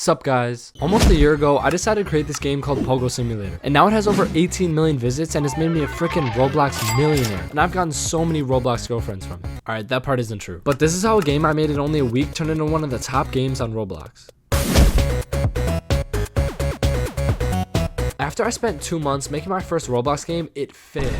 Sup guys. Almost a year ago, I decided to create this game called Pogo Simulator. And now it has over 18 million visits and has made me a freaking Roblox millionaire. And I've gotten so many Roblox girlfriends from it. Alright, that part isn't true. But this is how a game I made in only a week turned into one of the top games on Roblox. After I spent 2 months making my first Roblox game, it failed.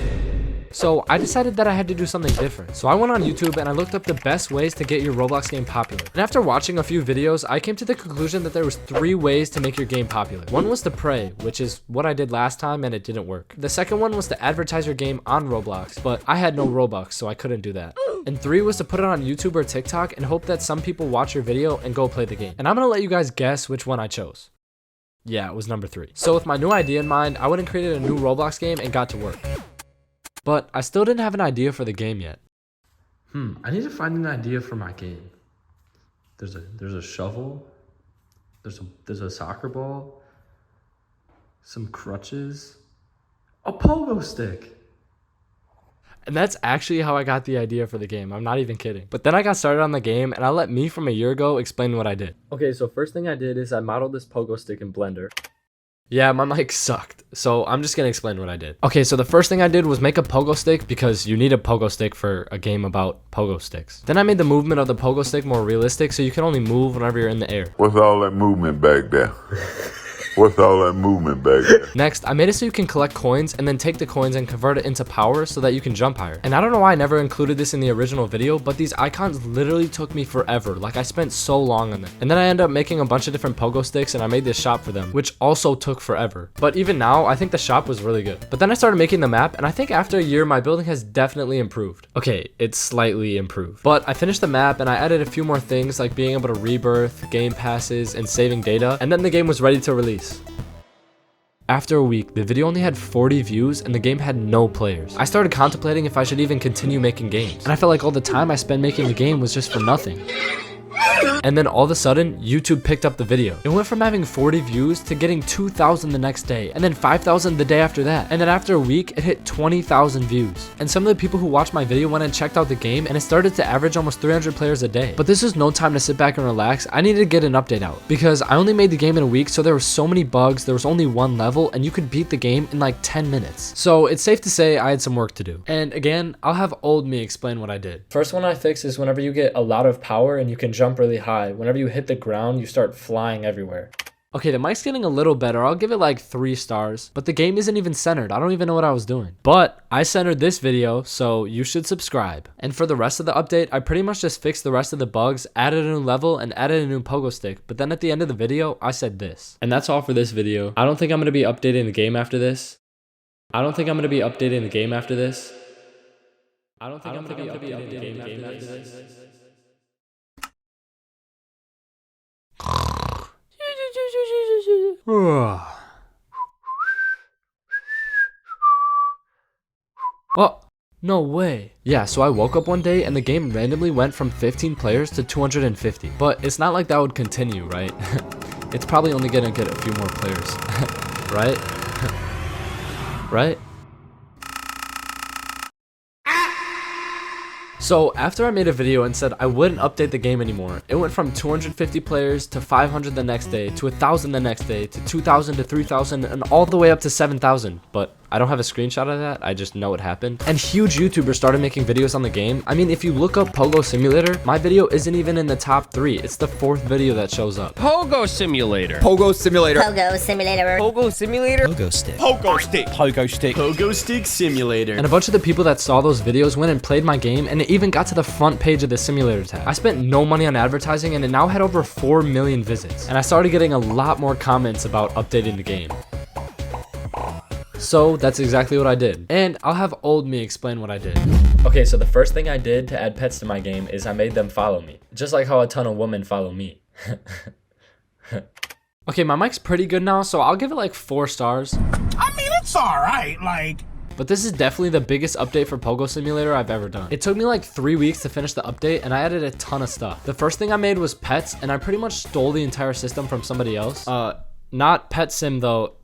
So I decided that I had to do something different. So I went on YouTube and I looked up the best ways to get your Roblox game popular. And after watching a few videos, I came to the conclusion that there was 3 ways to make your game popular. One was to pray, which is what I did last time and it didn't work. The second one was to advertise your game on Roblox, but I had no Robux, so I couldn't do that. And 3 was to put it on YouTube or TikTok and hope that some people watch your video and go play the game. And I'm gonna let you guys guess which one I chose. Yeah, it was number 3. So with my new idea in mind, I went and created a new Roblox game and got to work. But I still didn't have an idea for the game yet. I need to find an idea for my game. There's a shovel. There's a soccer ball. Some crutches. A pogo stick. And that's actually how I got the idea for the game. I'm not even kidding. But then I got started on the game and I'll let me from a year ago explain what I did. Okay, so first thing I did is I modeled this pogo stick in Blender. Yeah, my mic sucked, so I'm just gonna explain what I did. Okay, so the first thing I did was make a pogo stick because you need a pogo stick for a game about pogo sticks. Then I made the movement of the pogo stick more realistic so you can only move whenever you're in the air. What's all that movement back there? What's all that movement back there? Next, I made it so you can collect coins and then take the coins and convert it into power so that you can jump higher. And I don't know why I never included this in the original video, but these icons literally took me forever. Like I spent so long on them. And then I ended up making a bunch of different pogo sticks and I made this shop for them, which also took forever. But even now, I think the shop was really good. But then I started making the map and I think after a year, my building has definitely improved. Okay, it's slightly improved. But I finished the map and I added a few more things like being able to rebirth, game passes, and saving data. And then the game was ready to release. After a week, the video only had 40 views and the game had no players. I started contemplating if I should even continue making games. And I felt like all the time I spent making the game was just for nothing. And then all of a sudden, YouTube picked up the video. It went from having 40 views to getting 2,000 the next day, and then 5,000 the day after that. And then after a week, it hit 20,000 views. And some of the people who watched my video went and checked out the game, and it started to average almost 300 players a day. But this was no time to sit back and relax. I needed to get an update out because I only made the game in a week, so there were so many bugs, there was only one level, and you could beat the game in like 10 minutes. So it's safe to say I had some work to do. And again, I'll have old me explain what I did. First one I fixed is whenever you get a lot of power and you can jump really high. Whenever you hit the ground, you start flying everywhere. Okay, the mic's getting a little better. I'll give it like 3 stars. But the game isn't even centered. I don't even know what I was doing. But I centered this video, so you should subscribe. And for the rest of the update, I pretty much just fixed the rest of the bugs, added a new level, and added a new pogo stick. But then at the end of the video, I said this. And that's all for this video. I don't think I'm going to be updating the game after this. I don't think I'm going to be updating the game after this. I don't think I'm going to be updating the game after this. Oh, no way. Yeah, so I woke up one day and the game randomly went from 15 players to 250. But it's not like that would continue, right? It's probably only gonna get a few more players. Right? Right? So after I made a video and said I wouldn't update the game anymore, it went from 250 players to 500 the next day, to 1,000 the next day, to 2,000 to 3,000, and all the way up to 7,000. But I don't have a screenshot of that, I just know it happened. And huge YouTubers started making videos on the game. I mean, if you look up Pogo Simulator, my video isn't even in the top 3. It's the 4th video that shows up. Pogo Simulator. Pogo Simulator. Pogo Simulator. Pogo Simulator. Pogo Stick. Pogo Stick. Pogo Stick. Pogo Stick Simulator. And a bunch of the people that saw those videos went and played my game, and it even got to the front page of the simulator tab. I spent no money on advertising, and it now had over 4 million visits. And I started getting a lot more comments about updating the game. So that's exactly what I did. And I'll have old me explain what I did. Okay, so the first thing I did to add pets to my game is I made them follow me. Just like how a ton of women follow me. Okay, my mic's pretty good now, so I'll give it like 4 stars. I mean, it's alright, like... But this is definitely the biggest update for Pogo Simulator I've ever done. It took me like 3 weeks to finish the update, and I added a ton of stuff. The first thing I made was pets, and I pretty much stole the entire system from somebody else. Not Pet Sim though.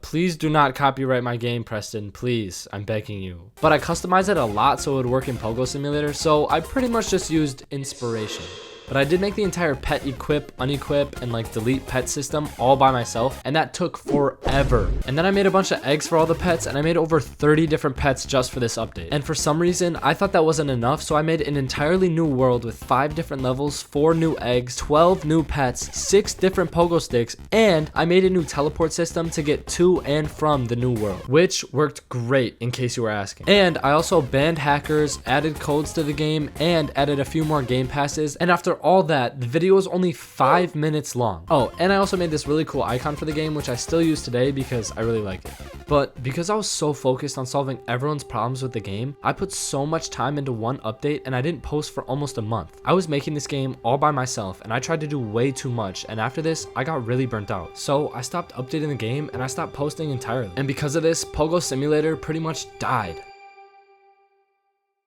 Please do not copyright my game, Preston. Please, I'm begging you. But I customized it a lot so it would work in Pogo Simulator, so I pretty much just used inspiration. But I did make the entire pet equip, unequip, and like delete pet system all by myself, and that took forever. And then I made a bunch of eggs for all the pets, and I made over 30 different pets just for this update. And for some reason, I thought that wasn't enough, so I made an entirely new world with 5 different levels, 4 new eggs, 12 new pets, 6 different pogo sticks, and I made a new teleport system to get to and from the new world, which worked great in case you were asking. And I also banned hackers, added codes to the game, and added a few more game passes. And after all that, the video was only 5 minutes long. Oh, and I also made this really cool icon for the game, which I still use today because I really like it. But because I was so focused on solving everyone's problems with the game, I put so much time into one update and I didn't post for almost a month. I was making this game all by myself and I tried to do way too much, and after this, I got really burnt out. So I stopped updating the game and I stopped posting entirely. And because of this, Pogo Simulator pretty much died.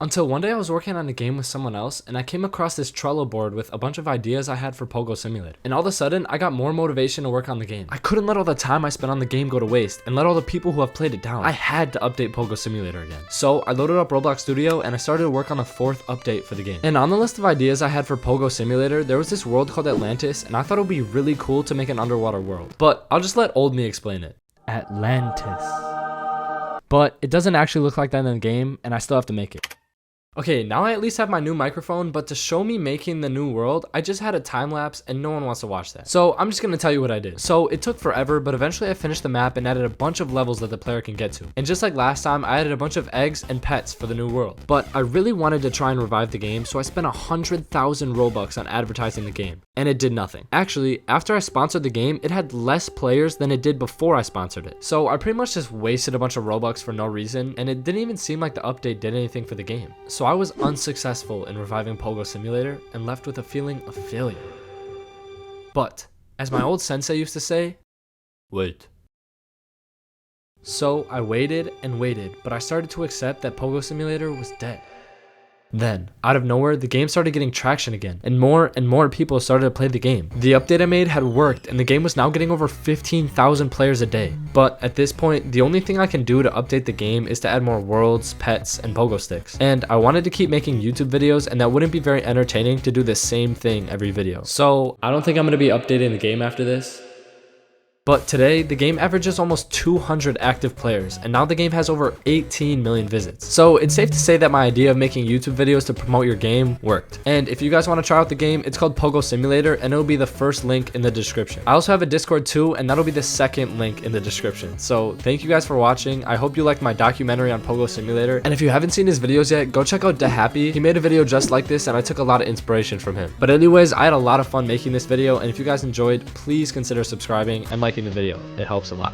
Until one day I was working on a game with someone else and I came across this Trello board with a bunch of ideas I had for Pogo Simulator. And all of a sudden, I got more motivation to work on the game. I couldn't let all the time I spent on the game go to waste and let all the people who have played it down. I had to update Pogo Simulator again. So I loaded up Roblox Studio and I started to work on the 4th update for the game. And on the list of ideas I had for Pogo Simulator, there was this world called Atlantis, and I thought it would be really cool to make an underwater world. But I'll just let old me explain it. Atlantis. But it doesn't actually look like that in the game, and I still have to make it. Okay, now I at least have my new microphone, but to show me making the new world, I just had a time lapse and no one wants to watch that. So I'm just gonna tell you what I did. So it took forever, but eventually I finished the map and added a bunch of levels that the player can get to. And just like last time, I added a bunch of eggs and pets for the new world. But I really wanted to try and revive the game, so I spent 100,000 Robux on advertising the game. And it did nothing. Actually, after I sponsored the game, it had less players than it did before I sponsored it. So I pretty much just wasted a bunch of Robux for no reason, and it didn't even seem like the update did anything for the game. So I was unsuccessful in reviving Pogo Simulator and left with a feeling of failure. But, as my old sensei used to say, wait. So I waited and waited, but I started to accept that Pogo Simulator was dead. Then, out of nowhere, the game started getting traction again, and more people started to play the game. The update I made had worked, and the game was now getting over 15,000 players a day. But at this point, the only thing I can do to update the game is to add more worlds, pets, and pogo sticks. And I wanted to keep making YouTube videos, and that wouldn't be very entertaining to do the same thing every video. So, I don't think I'm going to be updating the game after this. But today, the game averages almost 200 active players, and now the game has over 18 million visits. So it's safe to say that my idea of making YouTube videos to promote your game worked. And if you guys want to try out the game, it's called Pogo Simulator, and it'll be the first link in the description. I also have a Discord too, and that'll be the second link in the description. So thank you guys for watching. I hope you liked my documentary on Pogo Simulator. And if you haven't seen his videos yet, go check out DeHappy. He made a video just like this, and I took a lot of inspiration from him. But anyways, I had a lot of fun making this video, and if you guys enjoyed, please consider subscribing and liking the video. It helps a lot.